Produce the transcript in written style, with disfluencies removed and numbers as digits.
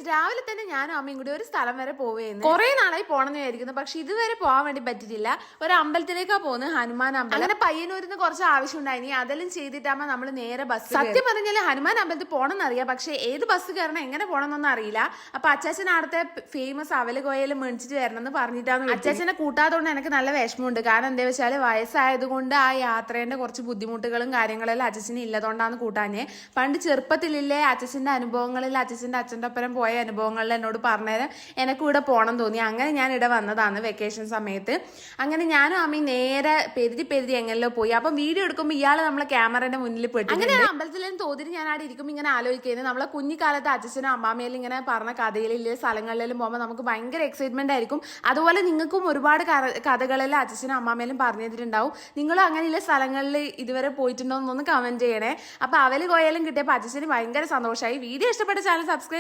രാവിലെ തന്നെ ഞാനും അമ്മയും കൂടി ഒരു സ്ഥലം വരെ പോവുകയായിരുന്നു. കുറെ നാളായി പോണെന്ന് വിചാരിക്കുന്നു, പക്ഷെ ഇതുവരെ പോകാൻ വേണ്ടി പറ്റിയിട്ടില്ല. ഒരു അമ്പലത്തിലേക്കാണ് പോകുന്നത്, ഹനുമാൻ അമ്പലം. അങ്ങനെ പയ്യന്നൂരിന്ന് കുറച്ച് ആവശ്യം ഉണ്ടായിനി, അതെല്ലാം ചെയ്തിട്ടാകുമ്പോൾ നമ്മൾ നേരെ ബസ്. സത്യം പറഞ്ഞാൽ ഹനുമാൻ അമ്പലത്തിൽ പോകണമെന്ന് അറിയാം, പക്ഷെ ഏത് ബസ് കയറണം എങ്ങനെ പോകണമെന്നൊന്നും അറിയില്ല. അപ്പൊ അച്ചാച്ചൻ അവിടുത്തെ ഫേമസ് അവല് കോയലും മേടിച്ചിട്ട് വരണം എന്ന് പറഞ്ഞിട്ടാണ്. അച്ചാച്ചനെ കൂട്ടാത്തതുകൊണ്ട് എനിക്ക് നല്ല വിഷമമുണ്ട്. കാരണം എന്താ വെച്ചാൽ വയസ്സായതുകൊണ്ട് ആ യാത്രേന്റെ കുറച്ച് ബുദ്ധിമുട്ടുകളും കാര്യങ്ങളെല്ലാം അച്ഛന് ഇല്ലതുകൊണ്ടാണ് കൂട്ടാഞ്ഞേ. പണ്ട് ചെറുപ്പത്തിലില്ലേ അച്ഛൻ്റെ അനുഭവങ്ങളിൽ, അച്ഛൻ്റെ ഒപ്പം പോയ അനുഭവങ്ങളിൽ എന്നോട് പറഞ്ഞേരം എനിക്ക് ഇവിടെ പോകണം തോന്നി. അങ്ങനെ ഞാൻ ഇവിടെ വന്നതാണ് വെക്കേഷൻ സമയത്ത്. അങ്ങനെ ഞാനും അമ്മയും നേരെ പെരുതി എങ്ങനെല്ലോ പോയി. അപ്പം വീഡിയോ എടുക്കുമ്പോൾ ഇയാള് നമ്മളെ ക്യാമറയുടെ മുന്നിൽ പെട്ടു. അങ്ങനെ അമ്പലത്തിലും തോതിരി ഞാൻ അവിടെ ഇരിക്കുമ്പോൾ ഇങ്ങനെ ആലോചിക്കുന്നത്, നമ്മളെ കുഞ്ഞിക്കാലത്ത് അച്ഛനും അമ്മാമ്മയിലും ഇങ്ങനെ പറഞ്ഞ കഥയിലെ സ്ഥലങ്ങളിലും പോകുമ്പോൾ നമുക്ക് ഭയങ്കര എക്സൈറ്റ്മെന്റ് ആയിരിക്കും. അതുപോലെ നിങ്ങൾക്കും ഒരുപാട് കഥകളെല്ലാം അച്ഛനും അമ്മാമ്മയിലും പറഞ്ഞു തന്നിട്ടുണ്ടാവും. നിങ്ങളും അങ്ങനെയുള്ള സ്ഥലങ്ങളിൽ ഇതുവരെ പോയിട്ടുണ്ടോ എന്നൊന്ന് കമന്റ് ചെയ്യണേ. അപ്പൊ അവല് കോയാലും കിട്ടിയപ്പോൾ അച്ഛന് ഭയങ്കര സന്തോഷമായി. വീഡിയോ ഇഷ്ടപ്പെട്ട ചാനൽ സബ്സ്ക്രൈബ്